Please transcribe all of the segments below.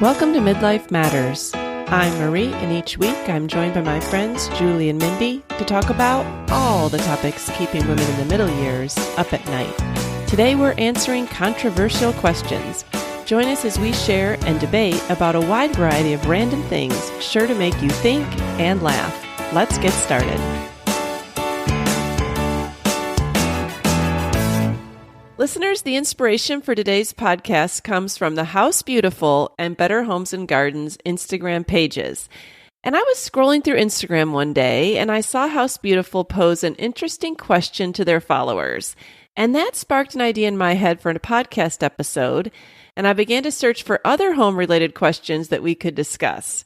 Welcome to Midlife Matters. I'm Marie, and each week I'm joined by my friends Julie and Mindy to talk about all the topics keeping women in the middle years up at night. Today we're answering controversial questions. Join us as we share and debate about a wide variety of random things sure to make you think and laugh. Let's get started. Listeners, the inspiration for today's podcast comes from the House Beautiful and Better Homes and Gardens Instagram pages. And I was scrolling through Instagram one day and I saw House Beautiful pose an interesting question to their followers. And that sparked an idea in my head for a podcast episode. And I began to search for other home-related questions that we could discuss.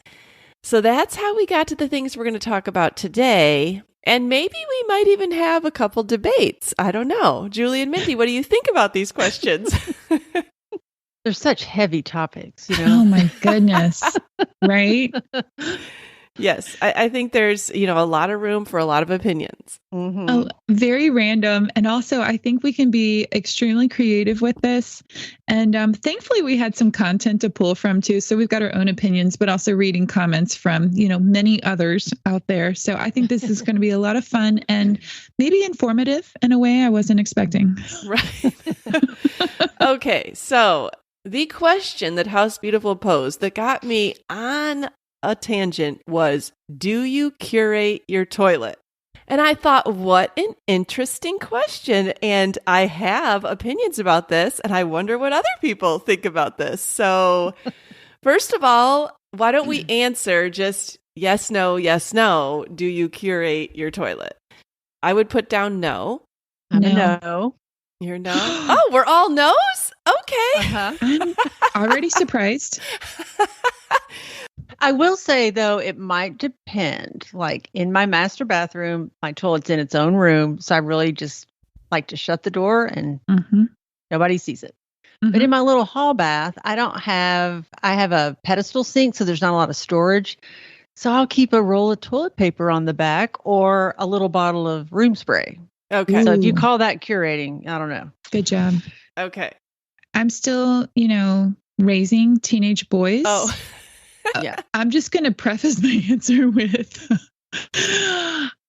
So that's how we got to the things we're going to talk about today. And maybe we might even have a couple debates. I don't know. Julie and Mindy, what do you think about these questions? They're such heavy topics, you know? Oh my goodness. Right? Yes, I think there's, a lot of room for a lot of opinions. Mm-hmm. Oh, very random. And also, I think we can be extremely creative with this. And thankfully, we had some content to pull from too. So we've got our own opinions, but also reading comments from, many others out there. So I think this is going to be a lot of fun and maybe informative in a way I wasn't expecting. Right. Okay, so the question that House Beautiful posed that got me on a tangent was, do you curate your toilet? And I thought, what an interesting question. And I have opinions about this, and I wonder what other people think about this. So first of all, why don't we answer just yes, no, do you curate your toilet? I would put down no. No. You're no? Oh, we're all no's? Okay. I'm already surprised. I will say, though, it might depend. Like in my master bathroom, my toilet's in its own room. So I really just like to shut the door and nobody sees it. Mm-hmm. But in my little hall bath, I have a pedestal sink, so there's not a lot of storage. So I'll keep a roll of toilet paper on the back or a little bottle of room spray. Okay. So if you call that curating, I don't know. Good job. Okay. I'm still, raising teenage boys. Oh, yeah. I'm just going to preface my answer with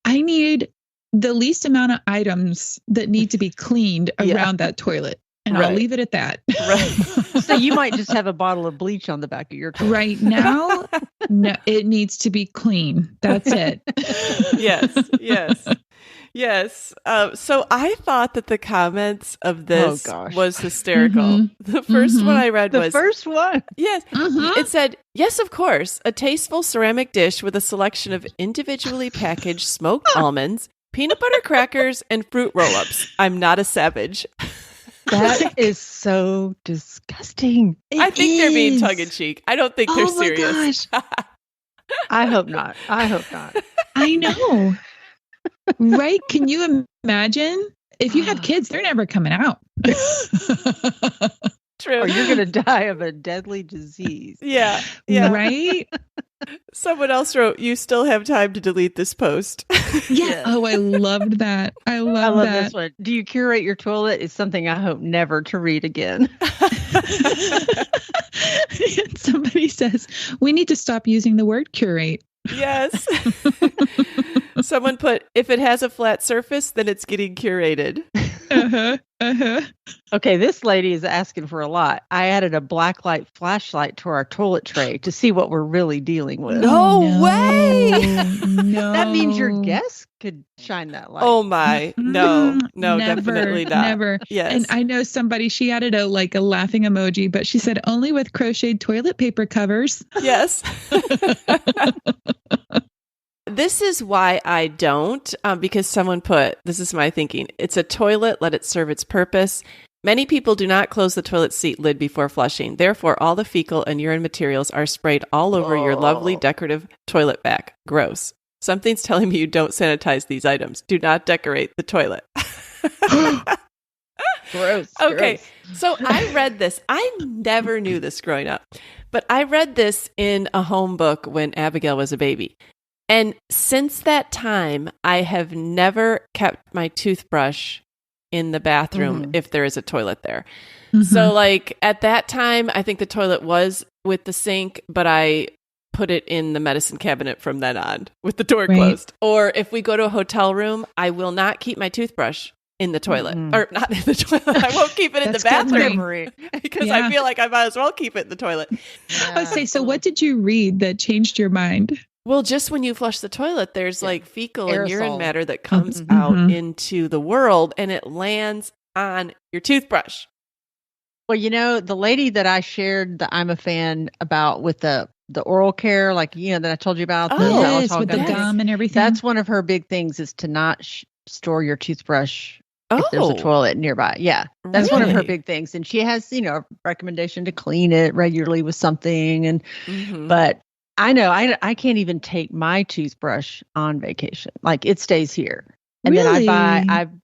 I need the least amount of items that need to be cleaned around that toilet. And I'll leave it at that. Right. So you might just have a bottle of bleach on the back of your toilet. Right now, no, it needs to be clean. That's it. Yes. So I thought that the comments of this was hysterical. Mm-hmm. The first one I read was... The first one? Yes. Mm-hmm. It said, yes, of course, a tasteful ceramic dish with a selection of individually packaged smoked almonds, peanut butter crackers, and fruit roll-ups. I'm not a savage. That is so disgusting. I think they're being tongue-in-cheek. I don't think they're serious. Gosh. I hope not. I know. Right? Can you imagine? If you have kids, they're never coming out. True. Or you're going to die of a deadly disease. Yeah. Right? Someone else wrote, you still have time to delete this post. Yeah. Oh, I loved that. I love that. This one. Do you curate your toilet? Is something I hope never to read again. Somebody says, we need to stop using the word curate. Yes. Someone put, if it has a flat surface, then it's getting curated. Okay, this lady is asking for a lot. I added a blacklight flashlight to our toilet tray to see what we're really dealing with. No way! No. That means your guests could shine that light. Oh my. No, never, definitely not. Never. Yes. And I know somebody, she added a laughing emoji, but she said only with crocheted toilet paper covers. Yes. This is why I don't, because someone put, this is my thinking, it's a toilet, let it serve its purpose. Many people do not close the toilet seat lid before flushing. Therefore, all the fecal and urine materials are sprayed all over your lovely decorative toilet back. Gross. Something's telling me you don't sanitize these items. Do not decorate the toilet. Gross. Okay, gross. So I read this. I never knew this growing up, but I read this in a home book when Abigail was a baby. And since that time, I have never kept my toothbrush in the bathroom if there is a toilet there. Mm-hmm. So like at that time, I think the toilet was with the sink, but I put it in the medicine cabinet from then on with the door closed. Or if we go to a hotel room, I will not keep my toothbrush in the toilet or not in the toilet. I won't keep it in the bathroom because I feel like I might as well keep it in the toilet. I would say, so what did you read that changed your mind? Well, just when you flush the toilet, there's like fecal and urine matter that comes Mm-hmm. out into the world and it lands on your toothbrush. Well, you know, the lady that I shared that I'm a fan about with the oral care, like, you know, that I told you about. Yes, with the gum and everything. That's one of her big things is to not store your toothbrush if there's a toilet nearby. Yeah, that's one of her big things. And she has, you know, a recommendation to clean it regularly with something. And but I know I can't even take my toothbrush on vacation. Like it stays here. And then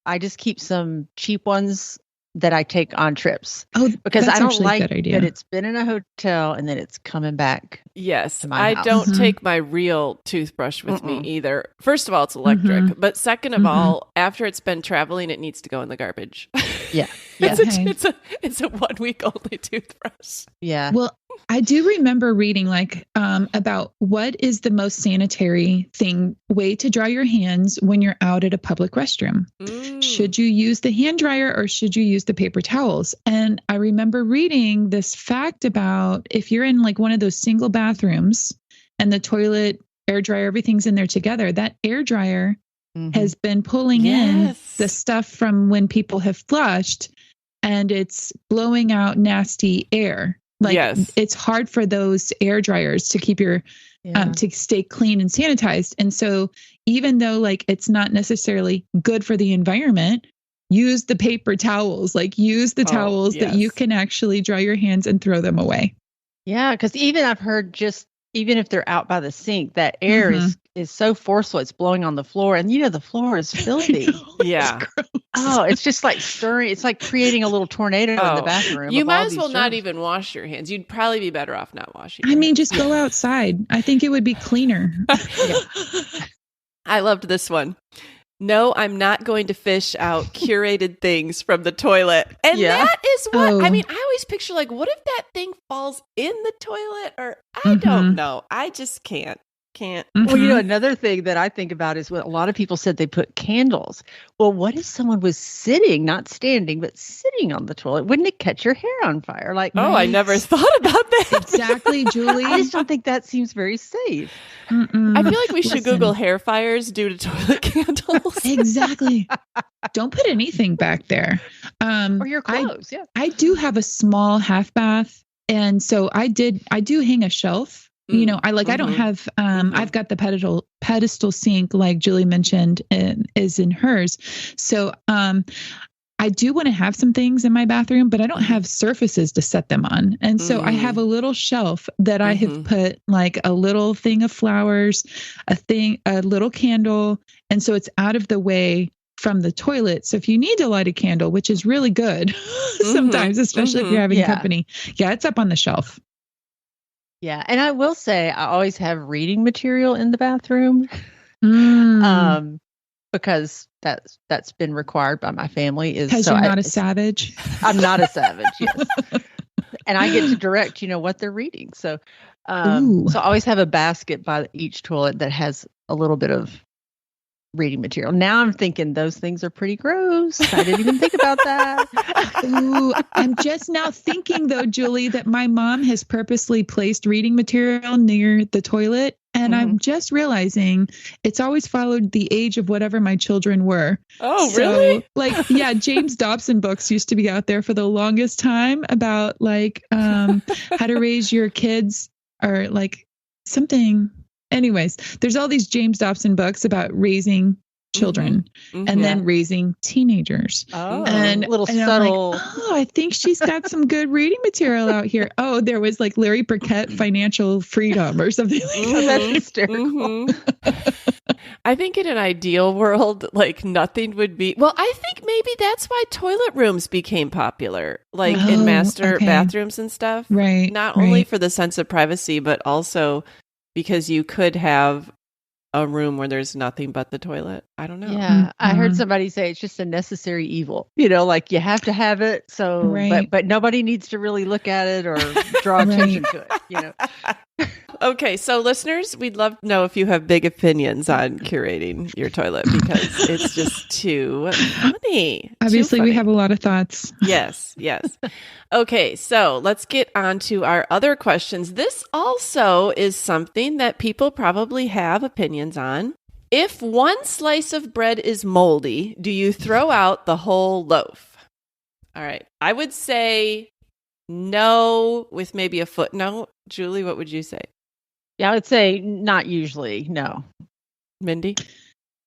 I just keep some cheap ones that I take on trips. Oh, because I don't like that it's been in a hotel and then it's coming back. Yes, to my house. don't take my real toothbrush with me either. First of all, it's electric, but second of all, after it's been traveling, it needs to go in the garbage. Yeah, it's a 1 week only toothbrush. Yeah. Well, I do remember reading like about what is the most sanitary way to dry your hands when you're out at a public restroom. Should you use the hand dryer or should you use the paper towels? And I remember reading this fact about if you're in like one of those single bathrooms and the toilet, air dryer, everything's in there together, that air dryer has been pulling in the stuff from when people have flushed and it's blowing out nasty air. Like it's hard for those air dryers to keep your to stay clean and sanitized. And so even though like it's not necessarily good for the environment, use the paper towels, like use the towels that you can actually dry your hands and throw them away. Yeah, because even I've heard even if they're out by the sink, that air is so forceful. It's blowing on the floor. And, you know, the floor is filthy. It's just like stirring. It's like creating a little tornado in the bathroom. You might as well not even wash your hands. You'd probably be better off not washing your hands. Just go outside. I think it would be cleaner. I loved this one. No, I'm not going to fish out curated things from the toilet. And that is what, I mean, I always picture like, what if that thing falls in the toilet? Or I don't know. I just can't. Well, you know, another thing that I think about is what a lot of people said they put candles. Well, what if someone was sitting, not standing, but sitting on the toilet? Wouldn't it catch your hair on fire? Like, I never thought about that. Exactly, Julie. I just don't think that seems very safe. I feel like we should Google hair fires due to toilet candles. Exactly. Don't put anything back there. Or your clothes. I do have a small half bath. And so I do hang a shelf. You know, I don't have, I've got the pedestal sink, like Julie mentioned, is in hers. So, I do want to have some things in my bathroom, but I don't have surfaces to set them on. And so I have a little shelf that I have put like a little thing of flowers, a little candle. And so it's out of the way from the toilet. So if you need to light a candle, which is really good sometimes, especially if you're having company, it's up on the shelf. Yeah. And I will say, I always have reading material in the bathroom because that's been required by my family. Because you're not a savage. I'm not a savage, yes. And I get to direct, you know, what they're reading. So, so I always have a basket by each toilet that has a little bit of reading material. Now I'm thinking those things are pretty gross. I didn't even think about that. Ooh, I'm just now thinking though, Julie, that my mom has purposely placed reading material near the toilet. And I'm just realizing it's always followed the age of whatever my children were. Oh, really? Like, James Dobson books used to be out there for the longest time about like how to raise your kids or like something. Anyways, there's all these James Dobson books about raising children and then raising teenagers. And little subtle. Like, I think she's got some good reading material out here. Oh, there was like Larry Burkett, Financial Freedom or something like that. That's hysterical. I think in an ideal world, like nothing would be. Well, I think maybe that's why toilet rooms became popular, like in master bathrooms and stuff. Right. Not only for the sense of privacy, but also because you could have a room where there's nothing but the toilet. I don't know. Yeah, I heard somebody say it's just a necessary evil. Like you have to have it. So, Right. but nobody needs to really look at it or draw attention to it. Okay, so listeners, we'd love to know if you have big opinions on curating your toilet because it's just too funny. Obviously, we have a lot of thoughts. Yes. Okay, so let's get on to our other questions. This also is something that people probably have opinions on. If one slice of bread is moldy, do you throw out the whole loaf? All right, I would say no, with maybe a footnote. Julie, what would you say? Yeah, I would say not usually. No. Mindy?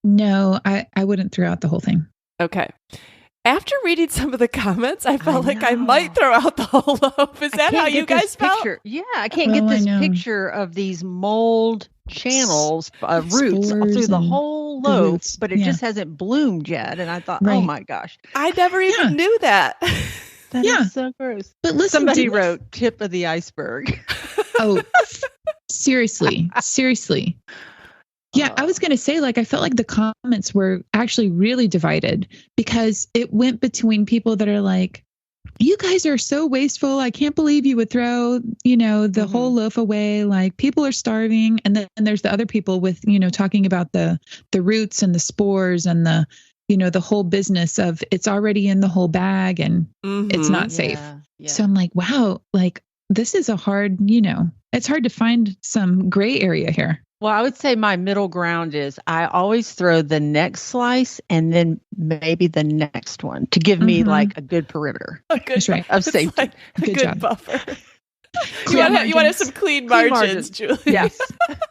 No, I wouldn't throw out the whole thing. Okay. After reading some of the comments, I felt like I might throw out the whole loaf. Is that how you guys felt? Yeah, I can't get this picture of these mold channels, roots through the whole loaf, but it just hasn't bloomed yet. And I thought, oh my gosh. I never even knew that. That is so gross. But listen, somebody wrote tip of the iceberg. Oh, seriously. Yeah, I was going to say, I felt like the comments were actually really divided because it went between people that are like, you guys are so wasteful. I can't believe you would throw, the whole loaf away. Like people are starving. And then there's the other people with, talking about the roots and the spores and the whole business of it's already in the whole bag and it's not safe. Yeah. So I'm like, wow, this is a hard, it's hard to find some gray area here. Well, I would say my middle ground is I always throw the next slice and then maybe the next one to give me a good perimeter of safety. Like a good job. Buffer. You want to have some clean margins, Julie. Yes.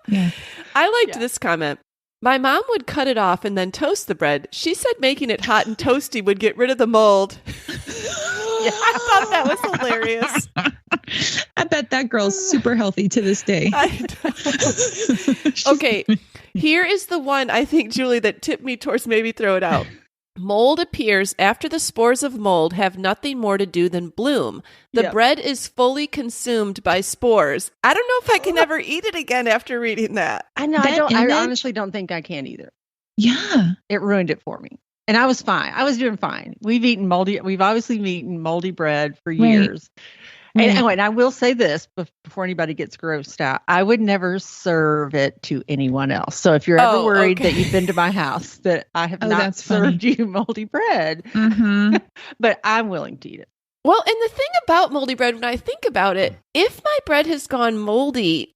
Yeah. I liked this comment. My mom would cut it off and then toast the bread. She said making it hot and toasty would get rid of the mold. I thought that was hilarious. I bet that girl's super healthy to this day. Okay, here is the one I think, Julie, that tipped me towards maybe throw it out. Mold appears after the spores of mold have nothing more to do than bloom. The bread is fully consumed by spores. I don't know if I can ever eat it again after reading that. I know. I honestly don't think I can either. Yeah. It ruined it for me. And I was fine. I was doing fine. We've obviously eaten moldy bread for years. Right. And I will say this before anybody gets grossed out. I would never serve it to anyone else. So if you're ever worried that you've been to my house, that I have not served you moldy bread, but I'm willing to eat it. Well, and the thing about moldy bread, when I think about it, if my bread has gone moldy,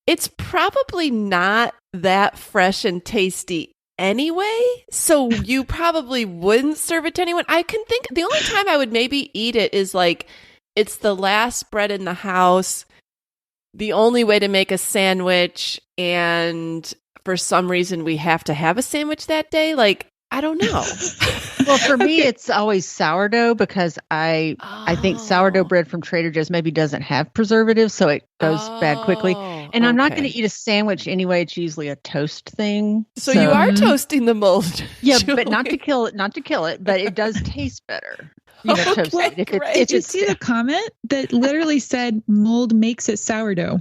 it's probably not that fresh and tasty anyway. So you probably wouldn't serve it to anyone. I can think the only time I would maybe eat it is it's the last bread in the house, the only way to make a sandwich, and for some reason we have to have a sandwich that day. I don't know. Well, for me, it's always sourdough because I think sourdough bread from Trader Joe's maybe doesn't have preservatives, so it goes bad quickly. And I'm not going to eat a sandwich anyway. It's usually a toast thing. So you are toasting the mold. Yeah, Julie. But not to kill it, but it does taste better. Toasted. Did you see the comment that literally said mold makes it sourdough?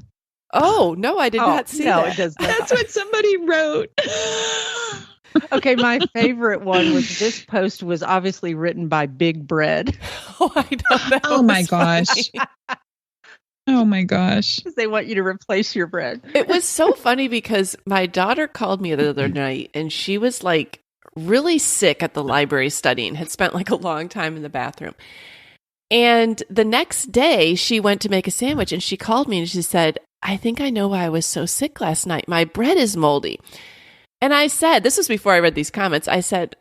Oh, no, I did not see that. It does not. That's what somebody wrote. Okay, my favorite one was this post was obviously written by Big Bread. Oh, I know. Oh my gosh. Oh my gosh. Because they want you to replace your bread. It was so funny because my daughter called me the other night and she was really sick at the library studying, had spent a long time in the bathroom. And the next day she went to make a sandwich and she called me and she said, I think I know why I was so sick last night. My bread is moldy. And I said, this was before I read these comments, I said,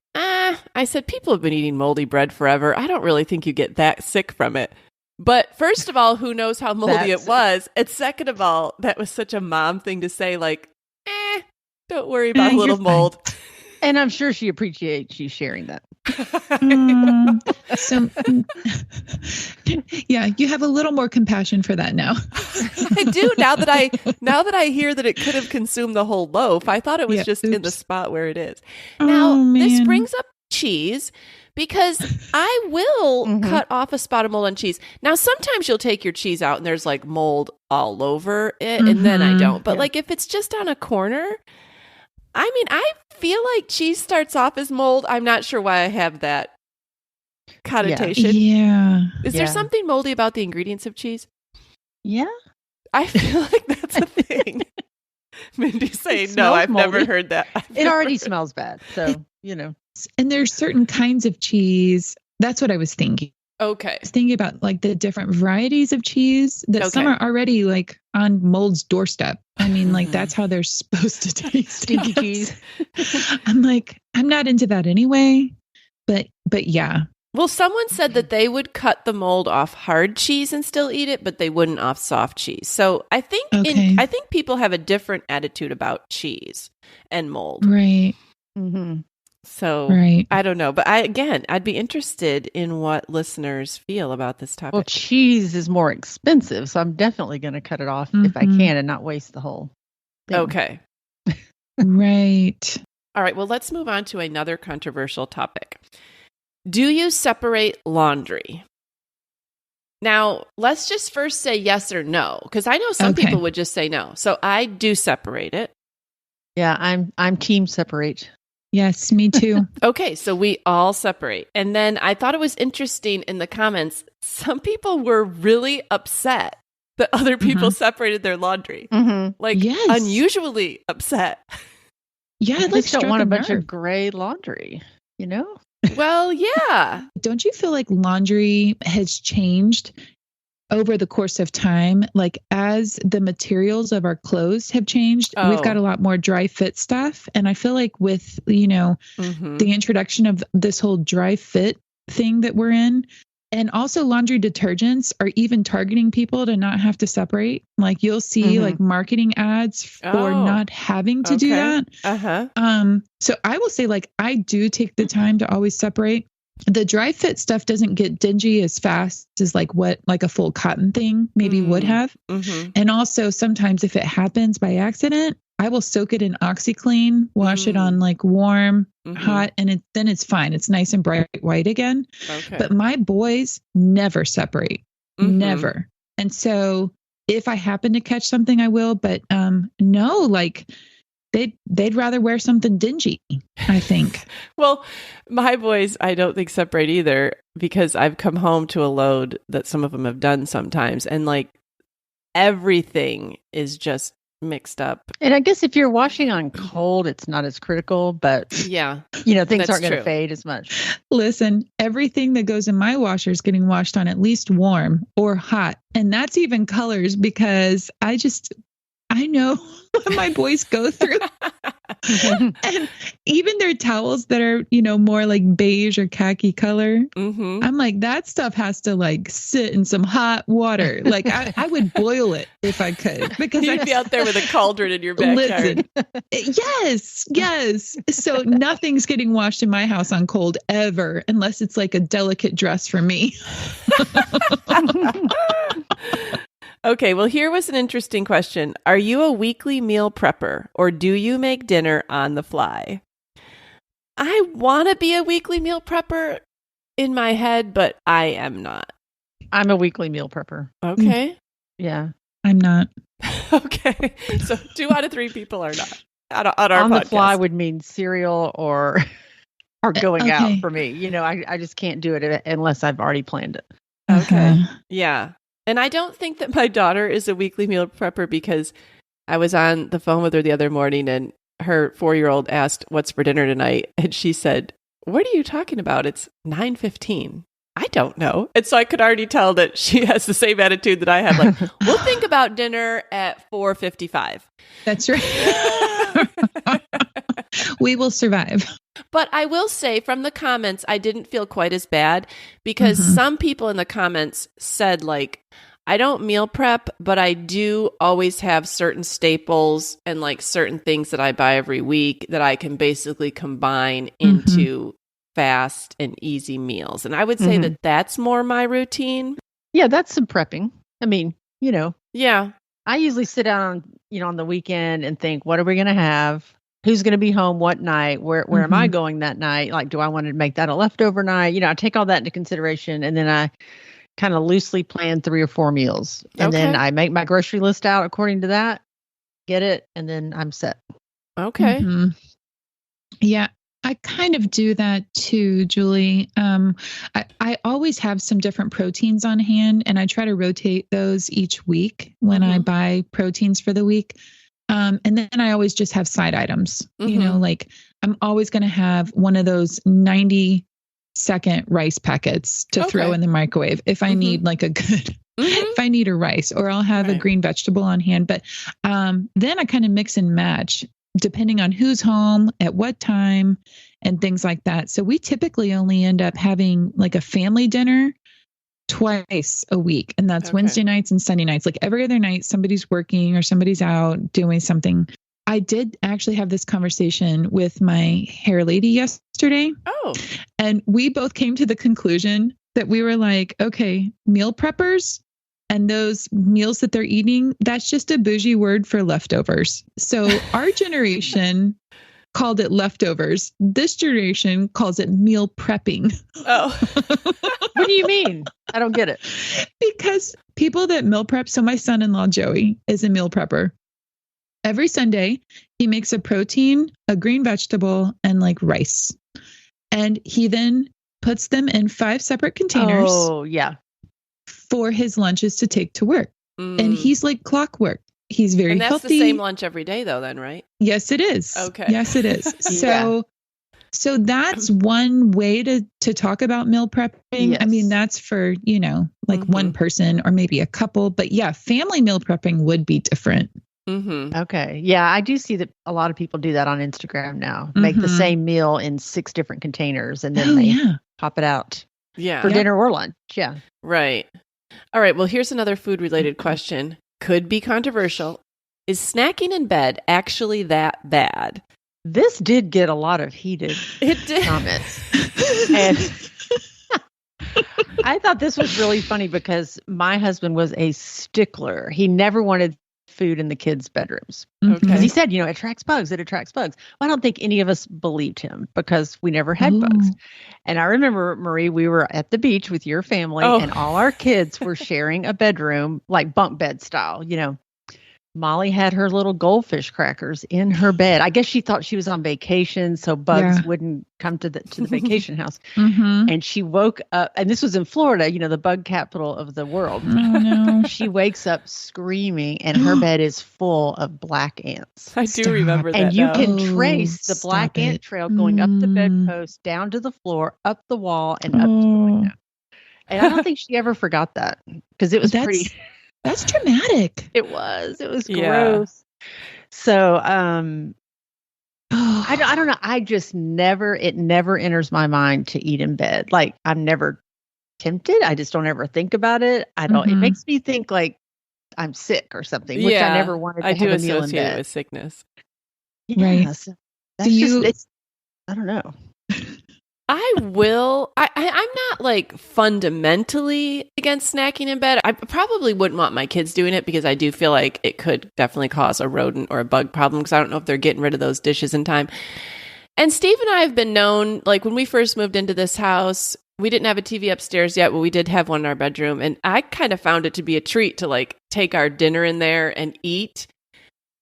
people have been eating moldy bread forever. I don't really think you get that sick from it. But first of all, who knows how moldy it was? And second of all, that was such a mom thing to say, don't worry about a little mold. And I'm sure she appreciates you sharing that. So, yeah, you have a little more compassion for that now. I do now that I hear that it could have consumed the whole loaf. I thought it was just in the spot where it is. Now, this brings up cheese because I will cut off a spot of mold on cheese. Now, sometimes you'll take your cheese out and there's mold all over it, and then I don't. But if it's just on a corner, I mean, I feel like cheese starts off as mold. I'm not sure why I have that connotation. Yeah. Is there something moldy about the ingredients of cheese? Yeah. I feel like that's a thing. Mindy's saying, no, I've never heard that. It already smells bad. So, And there's certain kinds of cheese. That's what I was thinking. Okay. I was thinking about like the different varieties of cheese that some are already like on mold's doorstep. I mean, like that's how they're supposed to taste. Stinky cheese. I'm like, I'm not into that anyway. But yeah. Well, someone said that they would cut the mold off hard cheese and still eat it, but they wouldn't off soft cheese. So I think I think people have a different attitude about cheese and mold. Right. Mm-hmm. So I don't know. But I'd be interested in what listeners feel about this topic. Well, cheese is more expensive, so I'm definitely going to cut it off if I can and not waste the whole thing. Okay. Right. All right. Well, let's move on to another controversial topic. Do you separate laundry? Now, let's just first say yes or no, because I know some people would just say no. So I do separate it. Yeah, I'm team separate. Yes, me too. Okay, so we all separate. And then I thought it was interesting in the comments, some people were really upset that other people separated their laundry. Like unusually upset. Yeah, I just don't want a bunch of gray laundry, Well, yeah. Don't you feel like laundry has changed over the course of time? Like as the materials of our clothes have changed, we've got a lot more dry fit stuff. And I feel like with, the introduction of this whole dry fit thing that we're in, and also laundry detergents are even targeting people to not have to separate. Like you'll see like marketing ads for not having to do that. So I will say like, I do take the time to always separate. The dry fit stuff doesn't get dingy as fast as like what like a full cotton thing maybe would have. And also sometimes if it happens by accident, I will soak it in OxyClean, wash it on like warm, hot, and then it's fine. It's nice and bright white again. Okay. But my boys never separate, never. And so if I happen to catch something, I will. But no, like they'd rather wear something dingy, I think. Well, my boys, I don't think separate either because I've come home to a load that some of them have done sometimes, and like everything is just mixed up. And I guess if you're washing on cold, it's not as critical, but things aren't going to fade as much. Listen, everything that goes in my washer is getting washed on at least warm or hot. And that's even colors because I know what my boys go through. And even their towels that are, more like beige or khaki color. I'm like, that stuff has to like sit in some hot water. Like I would boil it if I could, because you'd be out there with a cauldron in your backyard. Yes. So nothing's getting washed in my house on cold ever, unless it's like a delicate dress for me. Okay, well, here was an interesting question. Are you a weekly meal prepper, or do you make dinner on the fly? I want to be a weekly meal prepper in my head, but I am not. I'm a weekly meal prepper. Okay. Yeah. I'm not. Okay. So 2 out of 3 people are not on our podcast. On the fly would mean cereal or going out for me. I just can't do it unless I've already planned it. Okay. Yeah. And I don't think that my daughter is a weekly meal prepper because I was on the phone with her the other morning and her 4-year-old asked, "What's for dinner tonight?" And she said, "What are you talking about? It's 9:15. I don't know." And so I could already tell that she has the same attitude that I have. Like, we'll think about dinner at 4:55. That's right. We will survive. But I will say from the comments, I didn't feel quite as bad because some people in the comments said like, I don't meal prep, but I do always have certain staples and like certain things that I buy every week that I can basically combine into fast and easy meals. And I would say that that's more my routine. Yeah, that's some prepping. I mean, Yeah. I usually sit down on the weekend and think, what are we going to have? Who's going to be home what night? Where am I going that night? Like, do I want to make that a leftover night? I take all that into consideration, and then I kind of loosely plan 3 or 4 meals. And then I make my grocery list out according to that, get it, and then I'm set. Okay. Yeah, I kind of do that too, Julie. I always have some different proteins on hand, and I try to rotate those each week when I buy proteins for the week. And then I always just have side items, like I'm always going to have one of those 90-second rice packets to throw in the microwave if I need like a good, if I need a rice, or I'll have a green vegetable on hand. But then I kind of mix and match depending on who's home at what time and things like that. So we typically only end up having like a family dinner twice a week. And that's Wednesday nights and Sunday nights. Like every other night, somebody's working or somebody's out doing something. I did actually have this conversation with my hair lady yesterday. Oh. And we both came to the conclusion that we were like, okay, meal preppers and those meals that they're eating, that's just a bougie word for leftovers. So our generation called it leftovers. This generation calls it meal prepping. Oh. What do you mean? I don't get it. Because people that meal prep, so my son-in-law, Joey, is a meal prepper. Every Sunday, he makes a protein, a green vegetable, and like rice. And he then puts them in 5 separate containers. Oh, yeah. For his lunches to take to work. And he's like clockwork. He's very healthy. And that's the same lunch every day though, then, right? Yes, it is. Okay. Yes, it is. So that's one way to talk about meal prepping. Yes. I mean, that's for, like one person or maybe a couple, but yeah, family meal prepping would be different. Okay. Yeah, I do see that a lot of people do that on Instagram now. Make the same meal in 6 different containers and then they pop it out for dinner or lunch. Yeah. Right. All right. Well, here's another food-related question. Could be controversial. Is snacking in bed actually that bad? This did get a lot of heated comments. And I thought this was really funny because my husband was a stickler. He never wanted food in the kids' bedrooms. Because he said, it attracts bugs. It attracts bugs. Well, I don't think any of us believed him because we never had bugs. And I remember, Marie, we were at the beach with your family and all our kids were sharing a bedroom, like bunk bed style, Molly had her little goldfish crackers in her bed. I guess she thought she was on vacation, so bugs wouldn't come to the vacation house. And she woke up, and this was in Florida, the bug capital of the world. Oh, no. She wakes up screaming, and her bed is full of black ants. I do remember that. And you can trace the black ant trail going up the bedpost, down to the floor, up the wall, and up to the window. And I don't think she ever forgot that because it was pretty. That's dramatic. It was gross. So, I don't know. I just it never enters my mind to eat in bed. Like I'm never tempted. I just don't ever think about it. I don't, it makes me think like I'm sick or something, which I never wanted to have a meal in bed. With sickness. Yeah, right. So that's I don't know. I'm not like fundamentally against snacking in bed. I probably wouldn't want my kids doing it because I do feel like it could definitely cause a rodent or a bug problem because I don't know if they're getting rid of those dishes in time. And Steve and I have been known, like when we first moved into this house, we didn't have a TV upstairs yet, but we did have one in our bedroom. And I kind of found it to be a treat to like take our dinner in there and eat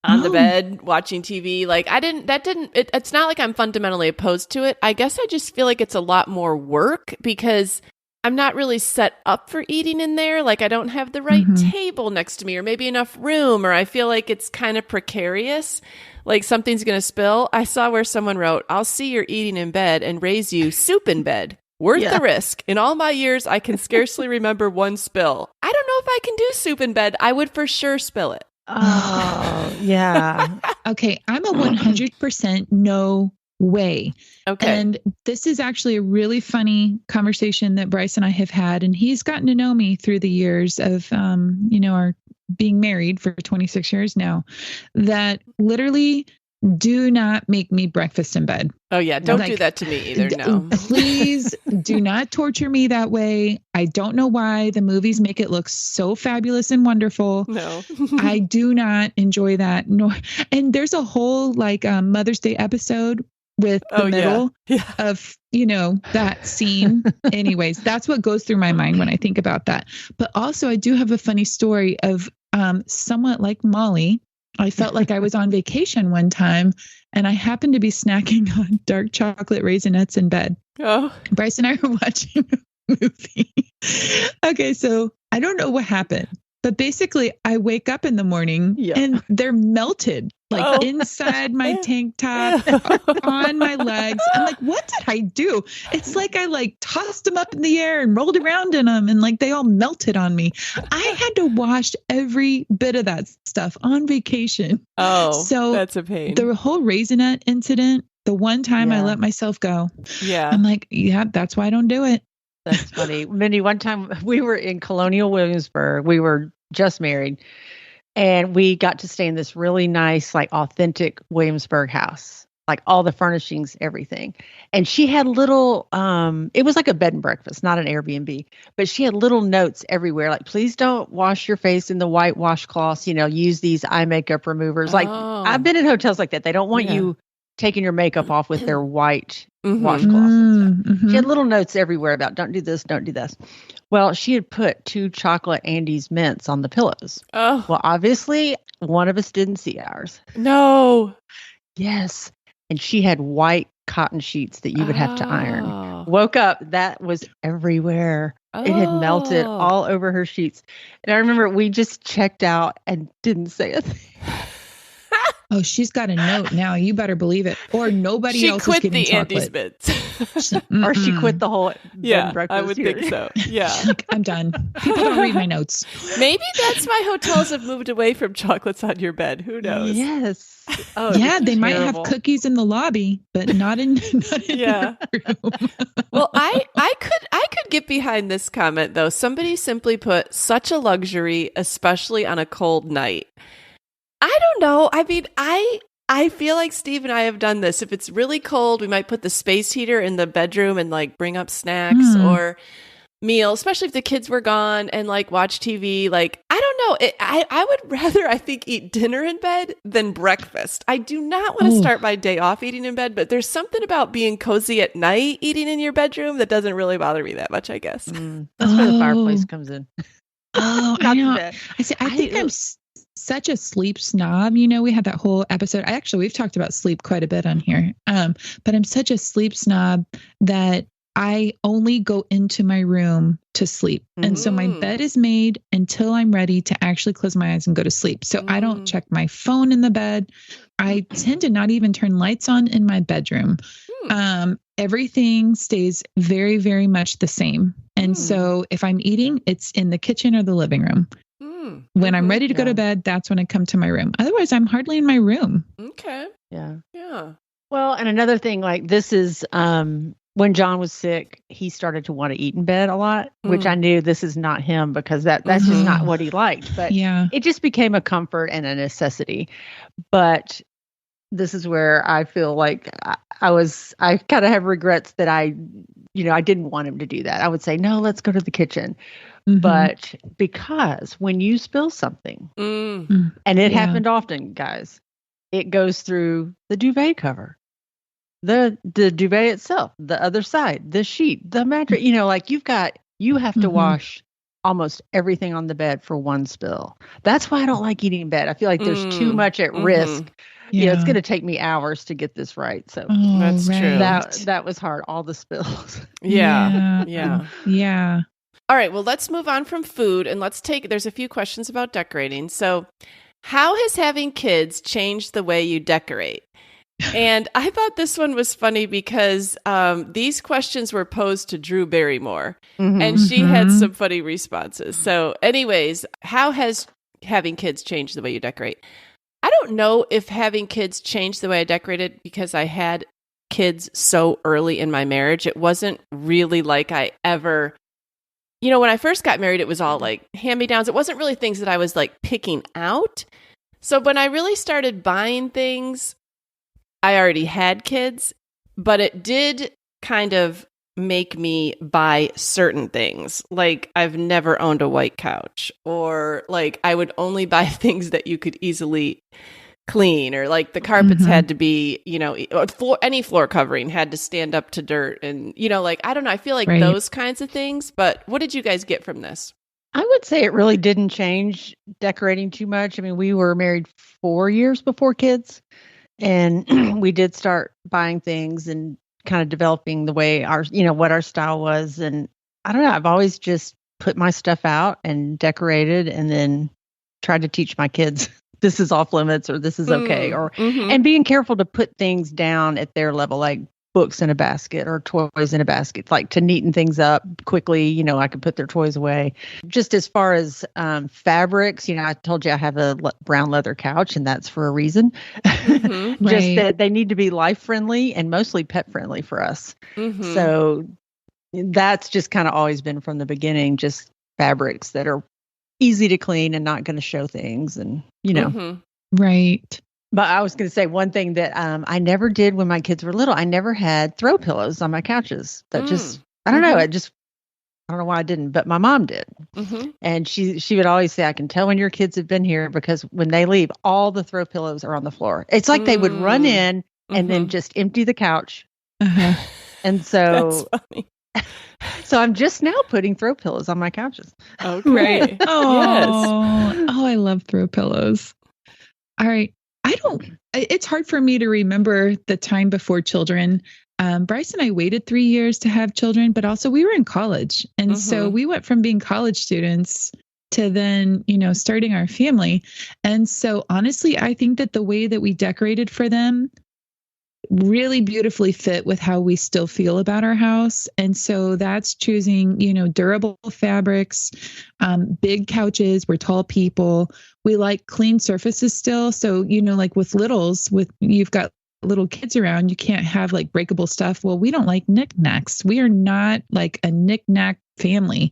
on the bed watching TV. Like it's not like I'm fundamentally opposed to it. I guess I just feel like it's a lot more work because I'm not really set up for eating in there. Like I don't have the right table next to me or maybe enough room, or I feel like it's kind of precarious. Like something's going to spill. I saw where someone wrote, "I'll see you're eating in bed and raise you soup in bed. Worth the risk. In all my years, I can scarcely remember one spill. I don't know if I can do soup in bed. I would for sure spill it." Oh, yeah. Okay. I'm a 100% no way. Okay. And this is actually a really funny conversation that Bryce and I have had. And he's gotten to know me through the years of, our being married for 26 years now, that literally do not make me breakfast in bed. Oh, yeah. Don't do that to me either. No. Please do not torture me that way. I don't know why the movies make it look so fabulous and wonderful. No. I do not enjoy that. And there's a whole Mother's Day episode with the middle of, that scene. Anyways, that's what goes through my mind when I think about that. But also I do have a funny story of somewhat like Molly. I felt like I was on vacation one time and I happened to be snacking on dark chocolate raisinets in bed. Oh. Bryce and I were watching a movie. Okay, so I don't know what happened, but basically I wake up in the morning and they're melted like inside my tank top, on my legs. I'm like, what did I do? It's like I like tossed them up in the air and rolled around in them and like they all melted on me. I had to wash every bit of that stuff on vacation. Oh, so that's a pain. The whole raisinette incident, the one time I let myself go. Yeah. I'm like, that's why I don't do it. That's funny. Mindy, one time we were in Colonial Williamsburg. We were just married. And we got to stay in this really nice, like authentic Williamsburg house, like all the furnishings, everything. And she had little, it was like a bed and breakfast, not an Airbnb, but she had little notes everywhere. Like, please don't wash your face in the white washcloths, use these eye makeup removers. Like I've been in hotels like that. They don't want you taking your makeup off with their white washcloths and stuff. She had little notes everywhere about don't do this, don't do this. Well, she had put 2 chocolate Andes mints on the pillows. Oh. Well, obviously, one of us didn't see ours. No. Yes. And she had white cotton sheets that you would have to iron. Woke up, that was everywhere. It had melted all over her sheets. And I remember we just checked out and didn't say a thing. Oh, she's got a note now. You better believe it. Or nobody else is getting chocolate. She quit the Andes mints. Or she quit the whole breakfast. I would think so. Yeah. Like, I'm done. People don't read my notes. Maybe that's why hotels have moved away from chocolates on your bed. Who knows? Yes. Oh, yeah, they might have cookies in the lobby, but not in your room. Well, I could get behind this comment though. Somebody simply put such a luxury, especially on a cold night. I don't know. I mean, I feel like Steve and I have done this. If it's really cold, we might put the space heater in the bedroom and like bring up snacks or meal, especially if the kids were gone, and like watch TV. Like, I don't know. I would rather, I think, eat dinner in bed than breakfast. I do not want to start my day off eating in bed, but there's something about being cozy at night eating in your bedroom that doesn't really bother me that much, I guess. That's where the fireplace comes in. Oh, I know. I think I'm such a sleep snob. We had that whole episode. We've talked about sleep quite a bit on here. But I'm such a sleep snob that I only go into my room to sleep. And so my bed is made until I'm ready to actually close my eyes and go to sleep. So I don't check my phone in the bed. I tend to not even turn lights on in my bedroom. Everything stays very, very much the same. And so if I'm eating, it's in the kitchen or the living room. When I'm ready to go to bed, that's when I come to my room. Otherwise, I'm hardly in my room. Okay. Yeah. Yeah. Well, and another thing, like this is when John was sick, he started to want to eat in bed a lot, which I knew this is not him because that's just not what he liked. But it just became a comfort and a necessity. But this is where I feel like I kind of have regrets that I didn't want him to do that. I would say, no, let's go to the kitchen. But because when you spill something, and it happened often, guys, it goes through the duvet cover, the duvet itself, the other side, the sheet, the mattress, like you have to wash almost everything on the bed for one spill. That's why I don't like eating in bed. I feel like there's too much at risk. It's going to take me hours to get this right. So that's true. That was hard. All the spills. Yeah. All right, well, let's move on from food and there's a few questions about decorating. So how has having kids changed the way you decorate? And I thought this one was funny because these questions were posed to Drew Barrymore, and she had some funny responses. So anyways, how has having kids changed the way you decorate? I don't know if having kids changed the way I decorated because I had kids so early in my marriage. It wasn't really like I ever... when I first got married, it was all like hand-me-downs. It wasn't really things that I was like picking out. So when I really started buying things, I already had kids, but it did kind of make me buy certain things. Like I've never owned a white couch, or like I would only buy things that you could easily clean, or like the carpets had to be, any floor covering had to stand up to dirt, and like I don't know, I feel like those kinds of things. But what did you guys get from this? I would say it really didn't change decorating too much. I mean, we were married 4 years before kids, and we did start buying things and kind of developing the way what our style was. And I don't know, I've always just put my stuff out and decorated and then tried to teach my kids this is off limits or this is okay. And being careful to put things down at their level, like books in a basket or toys in a basket, like to neaten things up quickly. I could put their toys away. Just as far as fabrics, I told you I have a brown leather couch, and that's for a reason. Mm-hmm. Just right. that they need to be life friendly and mostly pet friendly for us. Mm-hmm. So that's just kind of always been from the beginning, just fabrics that are easy to clean and not going to show things, and Right. But I was going to say one thing that I never did when my kids were little. I never had throw pillows on my couches. That just, I don't know. I don't know why I didn't, but my mom did. And she would always say, I can tell when your kids have been here because when they leave, all the throw pillows are on the floor. It's like they would run in and then just empty the couch. And so, that's funny. So I'm just now putting throw pillows on my couches. Okay. Right. Oh, Yes. I love throw pillows. All right. It's hard for me to remember the time before children. Bryce and I waited 3 years to have children, but also we were in college. And so we went from being college students to then, starting our family. And so honestly, I think that the way that we decorated for them really beautifully fit with how we still feel about our house. And so that's choosing, durable fabrics, big couches. We're tall people. We like clean surfaces still. So, like with littles, you've got little kids around, you can't have like breakable stuff. Well, we don't like knickknacks. We are not like a knickknack family.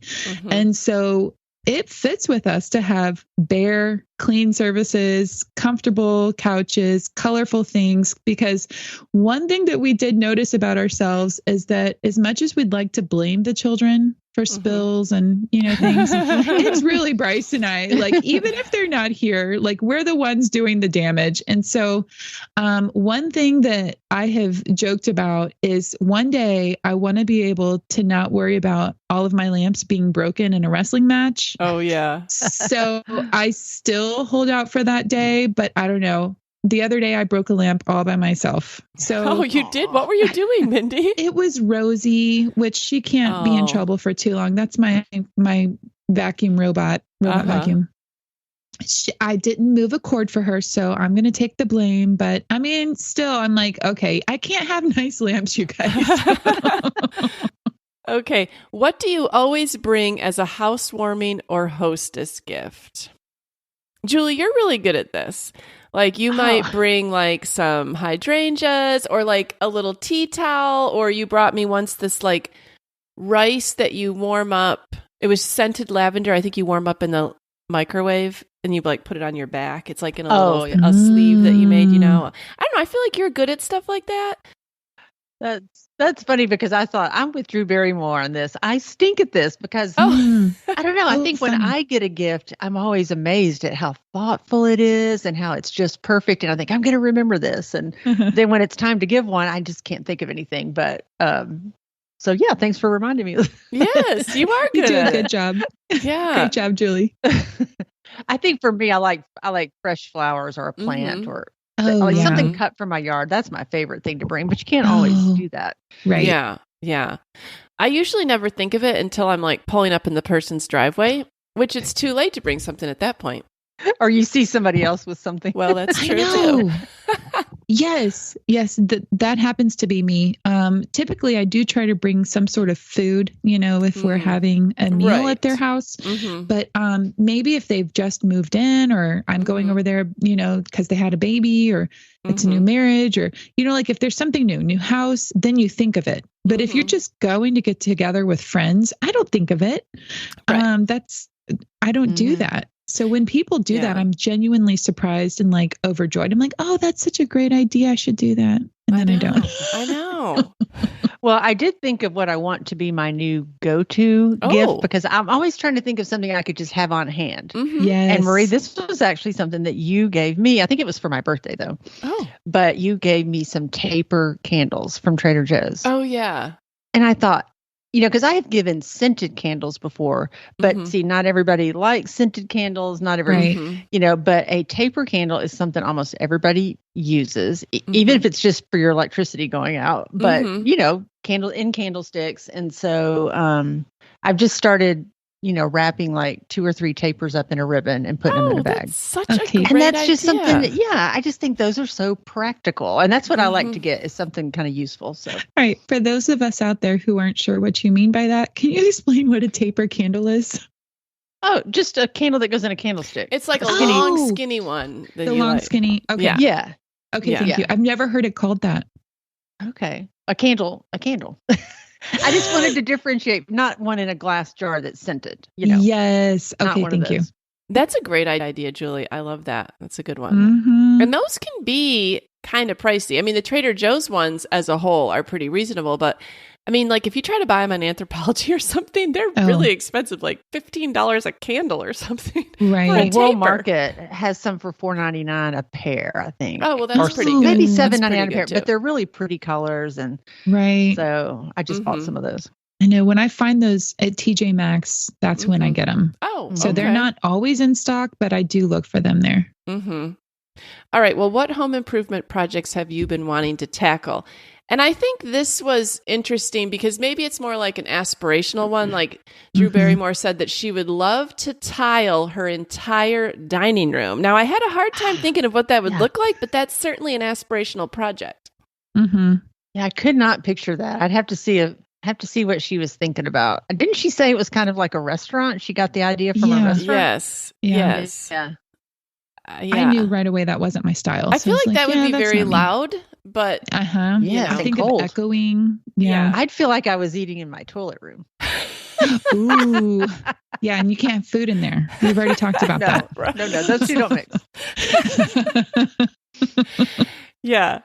And so it fits with us to have bare, clean surfaces, comfortable couches, colorful things, because one thing that we did notice about ourselves is that as much as we'd like to blame the children for spills and, things, it's really Bryce and I, like, even if they're not here, like we're the ones doing the damage. And so one thing that I have joked about is one day I want to be able to not worry about all of my lamps being broken in a wrestling match. Oh, yeah. So I still hold out for that day, but I don't know. The other day I broke a lamp all by myself. So you did? What were you doing, Mindy? It was Rosie, which she can't be in trouble for too long. That's my vacuum robot vacuum. I didn't move a cord for her, so I'm going to take the blame. But I mean, still, I'm like, okay, I can't have nice lamps, you guys. Okay. What do you always bring as a housewarming or hostess gift? Julie, you're really good at this. Like you might bring like some hydrangeas or like a little tea towel, or you brought me once this like rice that you warm up. It was scented lavender. I think you warm up in the microwave and you like put it on your back. It's like in a a sleeve that you made, I don't know. I feel like you're good at stuff like that. That's funny because I thought I'm with Drew Barrymore on this. I stink at this because I don't know. I think when I get a gift, I'm always amazed at how thoughtful it is and how it's just perfect. And I think I'm going to remember this. And then when it's time to give one, I just can't think of anything. But so yeah, thanks for reminding me. Yes, you are good. You do a good job. Yeah, great job, Julie. I think for me, I like fresh flowers or a plant or. Something cut from my yard. That's my favorite thing to bring, but you can't always do that. Right. Yeah. I usually never think of it until I'm like pulling up in the person's driveway, which it's too late to bring something at that point. Or you see somebody else with something. Well, that's true too. Yes, that happens to be me. Typically, I do try to bring some sort of food, if we're having a meal at their house. But maybe if they've just moved in, or I'm going over there, because they had a baby, or it's a new marriage, or like if there's something new house, then you think of it. But if you're just going to get together with friends, I don't think of it. Right. I don't do that. So when people do that, I'm genuinely surprised and like overjoyed. I'm like, oh, that's such a great idea. I should do that. And then I don't. I know. Well, I did think of what I want to be my new go-to gift, because I'm always trying to think of something I could just have on hand. Yes. And Marie, this was actually something that you gave me. I think it was for my birthday though. Oh. But you gave me some taper candles from Trader Joe's. Oh, yeah. And I thought, because I have given scented candles before, but see, not everybody likes scented candles. Not everybody, but a taper candle is something almost everybody uses, even if it's just for your electricity going out. But, candlesticks. And so I've just started, wrapping like 2 or 3 tapers up in a ribbon and putting them in a bag. That's such a great And that's just idea. something that, I just think those are so practical. And that's what I like to get, is something kind of useful. So, all right. For those of us out there who aren't sure what you mean by that, can you explain what a taper candle is? Oh, just a candle that goes in a candlestick. It's like a long, skinny one. The long, skinny. Okay. Yeah. Okay. Thank you. I've never heard it called that. Okay. A candle. I just wanted to differentiate, not one in a glass jar that's scented, Yes. Okay. Thank you. That's a great idea, Julie. I love that. That's a good one. And those can be kind of pricey. I mean, the Trader Joe's ones as a whole are pretty reasonable, but I mean, like if you try to buy them on Anthropologie or something, they're really expensive, like $15 a candle or something. Right. World Market has some for $4.99 a pair, I think. Oh, well, that's pretty good. Maybe $7.99 a pair, but they're really pretty colors. And so I just bought some of those. I know when I find those at TJ Maxx, that's when I get them. Oh, so they're not always in stock, but I do look for them there. All right. Well, what home improvement projects have you been wanting to tackle? And I think this was interesting because maybe it's more like an aspirational one. Like Drew Barrymore said that she would love to tile her entire dining room. Now, I had a hard time thinking of what that would look like, but that's certainly an aspirational project. Yeah, I could not picture that. I'd have to see what she was thinking about. Didn't she say it was kind of like a restaurant? She got the idea from a restaurant? Yes. Yeah. I knew right away that wasn't my style. I feel like that would be very loud, but yeah, I think of echoing. Yeah. I'd feel like I was eating in my toilet room. Ooh. Yeah, and you can't have food in there. We've already talked about that. No, those two don't mix. Yeah.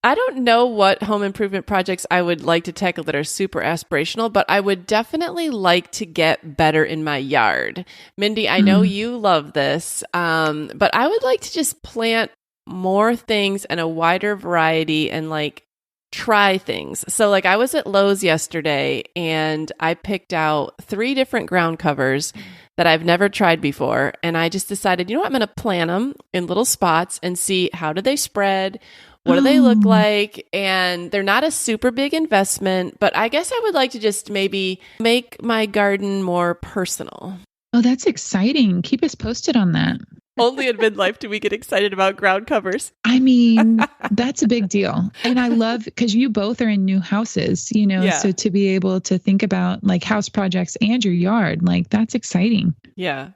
I don't know what home improvement projects I would like to tackle that are super aspirational, but I would definitely like to get better in my yard. Mindy, I know you love this, but I would like to just plant more things and a wider variety and like try things. So like I was at Lowe's yesterday and I picked out 3 different ground covers that I've never tried before. And I just decided, I'm going to plant them in little spots and see how do they spread? What do they look like? And they're not a super big investment, but I guess I would like to just maybe make my garden more personal. Oh, that's exciting. Keep us posted on that. Only in midlife do we get excited about ground covers. I mean, that's a big deal. And I love, because you both are in new houses, so to be able to think about like house projects and your yard, like that's exciting. Yeah.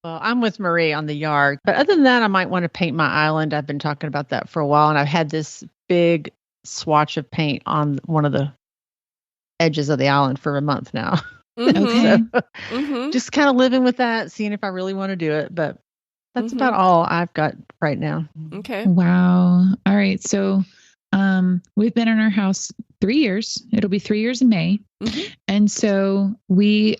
Well, I'm with Marie on the yard, but other than that, I might want to paint my island. I've been talking about that for a while, and I've had this big swatch of paint on one of the edges of the island for a month now. Okay. Just kind of living with that, seeing if I really want to do it, but that's about all I've got right now. Okay. Wow. All right. So we've been in our house 3 years. It'll be 3 years in May. And so we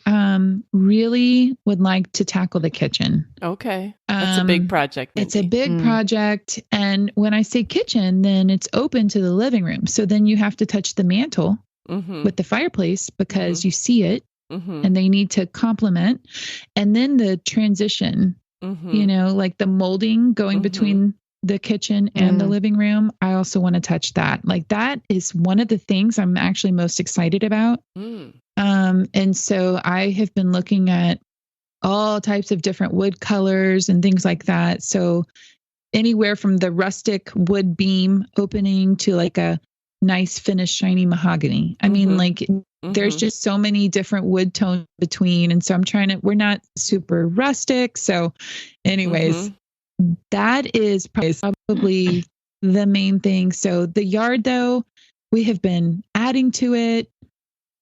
really would like to tackle the kitchen. Okay. That's a big project. Mindy. It's a big project. And when I say kitchen, then it's open to the living room. So then you have to touch the mantle with the fireplace because you see it and they need to complement. And then the transition, like the molding going between the kitchen and the living room. I also want to touch that. Like that is one of the things I'm actually most excited about. And so I have been looking at all types of different wood colors and things like that. So anywhere from the rustic wood beam opening to like a nice finished shiny mahogany. I mean, like there's just so many different wood tones between. And so we're not super rustic. So anyways, that is probably the main thing. So the yard, though, we have been adding to it.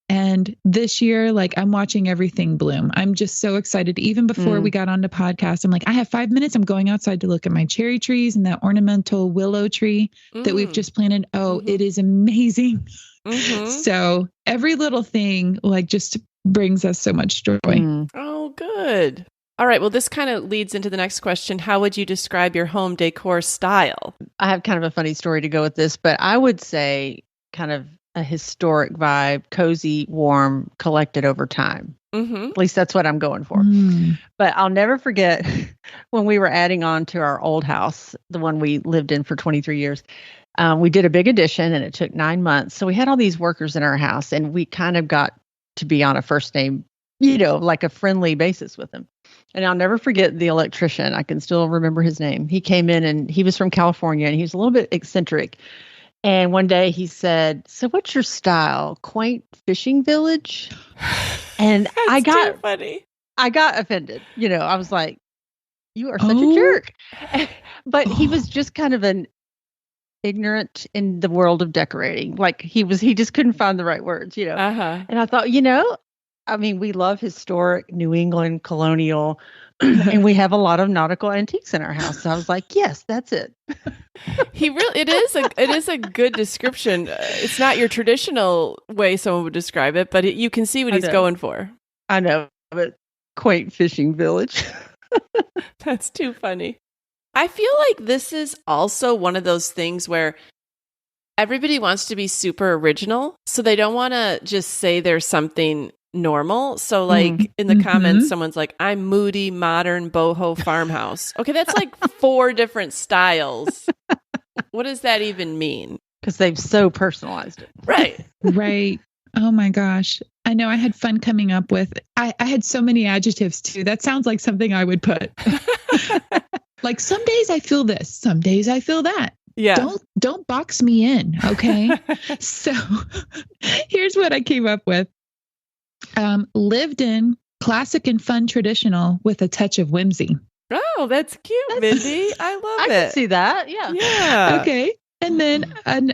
And this year, like I'm watching everything bloom. I'm just so excited. Even before we got on the podcast, I'm like, I have 5 minutes. I'm going outside to look at my cherry trees and that ornamental willow tree that we've just planted. Oh, it is amazing. So every little thing like just brings us so much joy. Oh, good. All right. Well, this kind of leads into the next question. How would you describe your home decor style? I have kind of a funny story to go with this, but I would say kind of a historic vibe, cozy, warm, collected over time. At least that's what I'm going for. But I'll never forget when we were adding on to our old house, the one we lived in for 23 years. We did a big addition and it took 9 months. So we had all these workers in our house and we kind of got to be on a first name, like a friendly basis with them. And I'll never forget the electrician. I can still remember his name. He came in and he was from California and he was a little bit eccentric. And one day he said, "So what's your style? Quaint fishing village?" And I got offended. I was like, "You are such a jerk." But he was just kind of an ignorant in the world of decorating. Like he just couldn't find the right words, And I thought, we love historic New England colonial and we have a lot of nautical antiques in our house. So I was like, yes, that's it. It is a good description. It's not your traditional way someone would describe it, but you can see what he's going for. I know, but quaint fishing village. That's too funny. I feel like this is also one of those things where everybody wants to be super original, so they don't want to just say there's something normal. So like in the comments, someone's like, "I'm moody, modern, boho farmhouse." Okay, that's like 4 different styles. What does that even mean? Because they've so personalized it. Right. Right. Oh my gosh. I know I had fun coming up with, I had so many adjectives too. That sounds like something I would put. Like some days I feel this, some days I feel that. Yeah. Don't box me in. Okay. So here's what I came up with. Lived in, classic and fun traditional with a touch of whimsy. Oh, that's cute, Mindy. I love it. I can see that. Yeah. Yeah. Okay. And then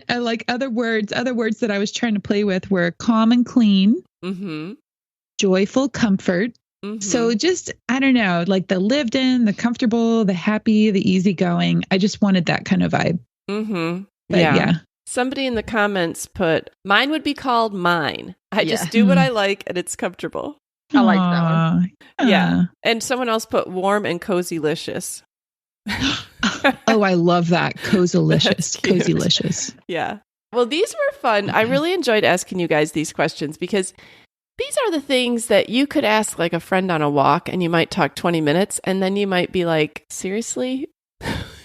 like other words that I was trying to play with were calm and clean, joyful comfort. So just, I don't know, like the lived in, the comfortable, the happy, the easygoing. I just wanted that kind of vibe. But yeah. Somebody in the comments put, "Mine would be called mine. I just do what I like and it's comfortable." I like that one. Yeah. And someone else put warm and cozy-licious. Oh, I love that. Cozy-licious. Yeah. Well, these were fun. I really enjoyed asking you guys these questions because these are the things that you could ask like a friend on a walk and you might talk 20 minutes and then you might be like, seriously?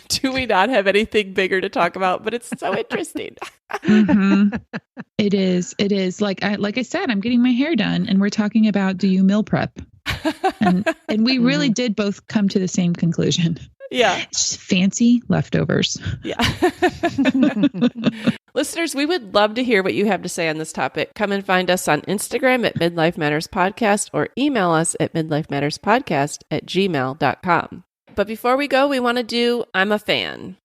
Do we not have anything bigger to talk about? But it's so interesting. It is. Like I said, I'm getting my hair done and we're talking about, do you meal prep? And we really did both come to the same conclusion. Yeah. It's just fancy leftovers. Yeah. Listeners, we would love to hear what you have to say on this topic. Come and find us on Instagram at Midlife Matters Podcast or email us at midlifematterspodcast@gmail.com. But before we go, we want to do I'm a Fan.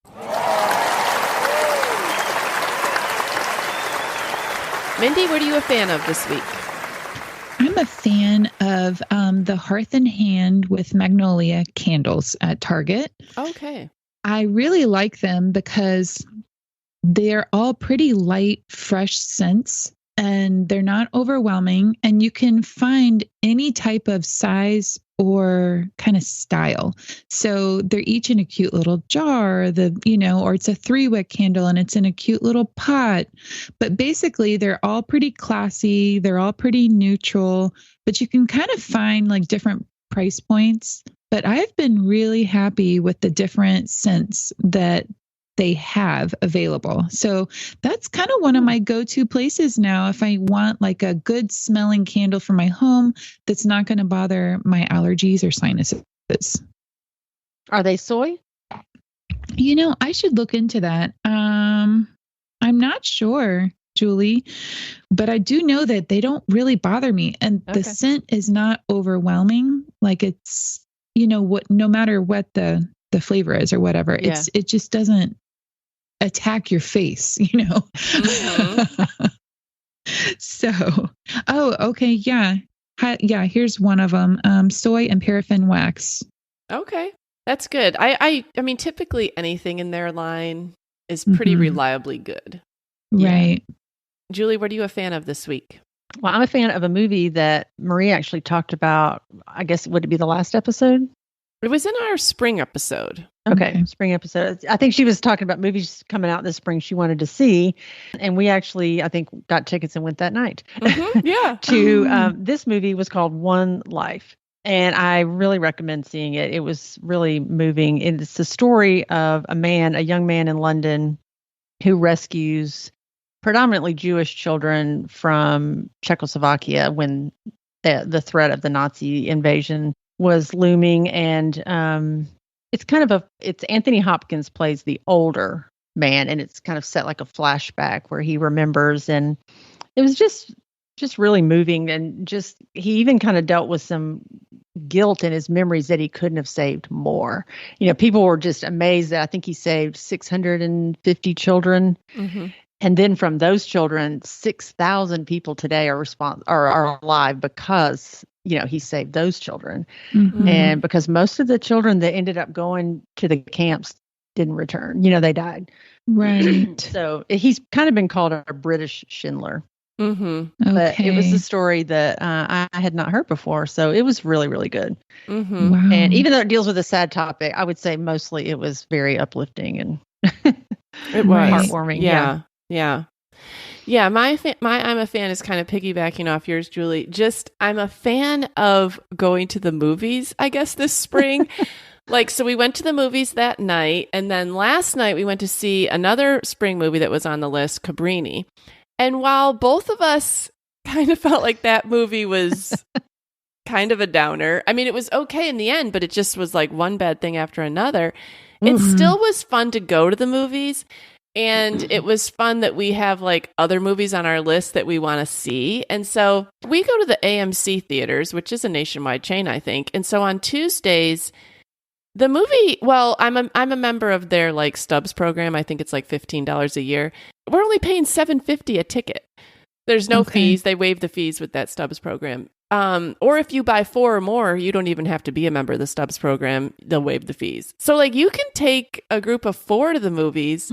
Mindy, what are you a fan of this week? I'm a fan of the Hearth and Hand with Magnolia candles at Target. Okay. I really like them because they're all pretty light, fresh scents, and they're not overwhelming. And you can find any type of size or kind of style. So they're each in a cute little jar, or it's a 3-wick candle and it's in a cute little pot. But basically they're all pretty classy. They're all pretty neutral, but you can kind of find like different price points. But I've been really happy with the different scents that they have available. So that's kind of one of my go-to places now. If I want like a good smelling candle for my home, that's not going to bother my allergies or sinuses. Are they soy? I should look into that. I'm not sure, Julie, but I do know that they don't really bother me. And the scent is not overwhelming. Like it's, no matter what the flavor is or whatever, it just doesn't attack your face, So, okay. Yeah. Here's one of them. Soy and paraffin wax. Okay. That's good. I mean, typically anything in their line is pretty reliably good. Right. Yeah. Julie, what are you a fan of this week? Well, I'm a fan of a movie that Marie actually talked about. I guess, would it be the last episode? It was in our spring episode. Okay, spring episode. I think she was talking about movies coming out this spring she wanted to see. And we actually, I think, got tickets and went that night. Yeah. To this movie was called One Life. And I really recommend seeing it. It was really moving. It's the story of a young man in London who rescues predominantly Jewish children from Czechoslovakia when the threat of the Nazi invasion was looming. And it's Anthony Hopkins plays the older man, and it's kind of set like a flashback where he remembers, and it was just really moving. And he even kind of dealt with some guilt in his memories that he couldn't have saved more. People were just amazed that I think he saved 650 children. Mm-hmm. And then from those children, 6,000 people today are alive because he saved those children. Mm-hmm. And because most of the children that ended up going to the camps didn't return, they died. Right. So he's kind of been called a British Schindler. Mm-hmm. But it was a story that I had not heard before. So it was really, really good. Mm-hmm. Wow. And even though it deals with a sad topic, I would say mostly it was very uplifting and it was heartwarming. Yeah. My I'm a fan is kind of piggybacking off yours, Julie. I'm a fan of going to the movies, I guess, this spring. So we went to the movies that night, and then last night we went to see another spring movie that was on the list, Cabrini. And while both of us kind of felt like that movie was kind of a downer, I mean, it was okay in the end, but it just was like one bad thing after another. Mm-hmm. It still was fun to go to the movies. And it was fun that we have like other movies on our list that we want to see. And so we go to the AMC theaters, which is a nationwide chain, I think. And so on Tuesdays, the movie, I'm a member of their like Stubs program. I think it's like $15 a year. We're only paying $7.50 a ticket. There's no fees. They waive the fees with that Stubs program. Or if you buy 4 or more, you don't even have to be a member of the Stubs program. They'll waive the fees. So like you can take a group of 4 to the movies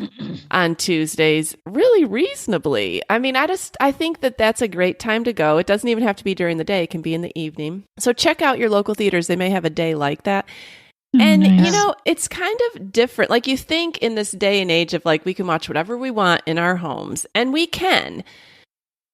on Tuesdays really reasonably. I mean, I think that that's a great time to go. It doesn't even have to be during the day. It can be in the evening. So check out your local theaters. They may have a day like that. And, nice. It's kind of different. Like you think in this day and age of like, we can watch whatever we want in our homes, and we can.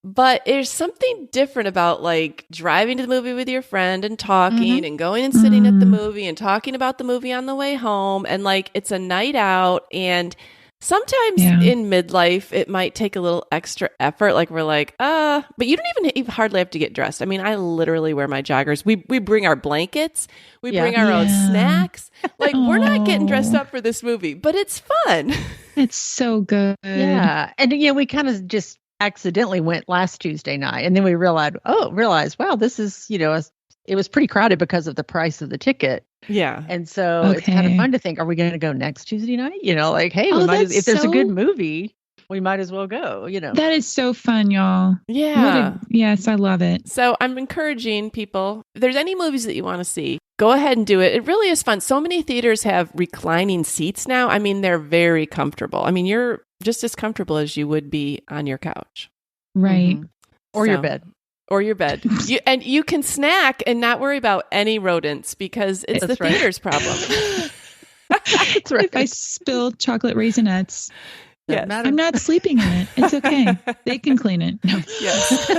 But there's something different about like driving to the movie with your friend and talking and going and sitting at the movie and talking about the movie on the way home. And like, it's a night out. And sometimes in midlife, it might take a little extra effort. Like we're like, but you don't even hardly have to get dressed. I mean, I literally wear my joggers. We bring our blankets. We bring our own snacks. Like we're not getting dressed up for this movie, but it's fun. It's so good. Yeah. And we kind of just accidentally went last Tuesday night, and then we realized, wow, this is, it was pretty crowded because of the price of the ticket. Yeah. And so it's kind of fun to think, are we going to go next Tuesday night? Like, hey, if there's a good movie, we might as well go, That is so fun, y'all. Yeah. Yes, I love it. So I'm encouraging people, if there's any movies that you want to see, go ahead and do it. It really is fun. So many theaters have reclining seats now. I mean, they're very comfortable. I mean, you're just as comfortable as you would be on your couch. Right. Mm-hmm. Or your bed. Or your bed. And you can snack and not worry about any rodents because it's the theater's problem. That's right. If I spill chocolate Raisinets, I'm not sleeping in it. It's okay. They can clean it. No. Yes.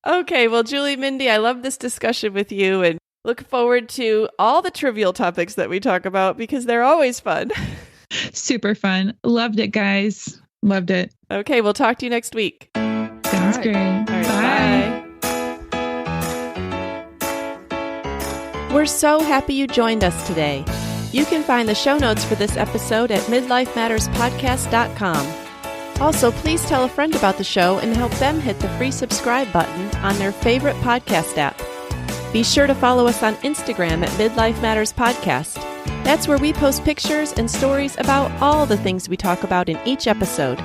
Okay. Well, Julie, Mindy, I love this discussion with you and look forward to all the trivial topics that we talk about because they're always fun. Super fun. Loved it, guys. Loved it. Okay. We'll talk to you next week. Sounds great. All right, bye. We're so happy you joined us today. You can find the show notes for this episode at midlifematterspodcast.com. Also, please tell a friend about the show and help them hit the free subscribe button on their favorite podcast app. Be sure to follow us on Instagram at Midlife Matters Podcast. That's where we post pictures and stories about all the things we talk about in each episode.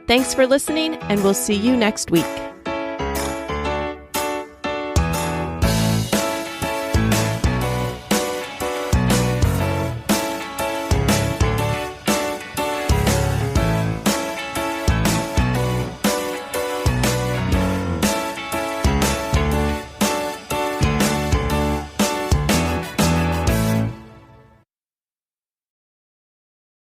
Thanks for listening, and we'll see you next week.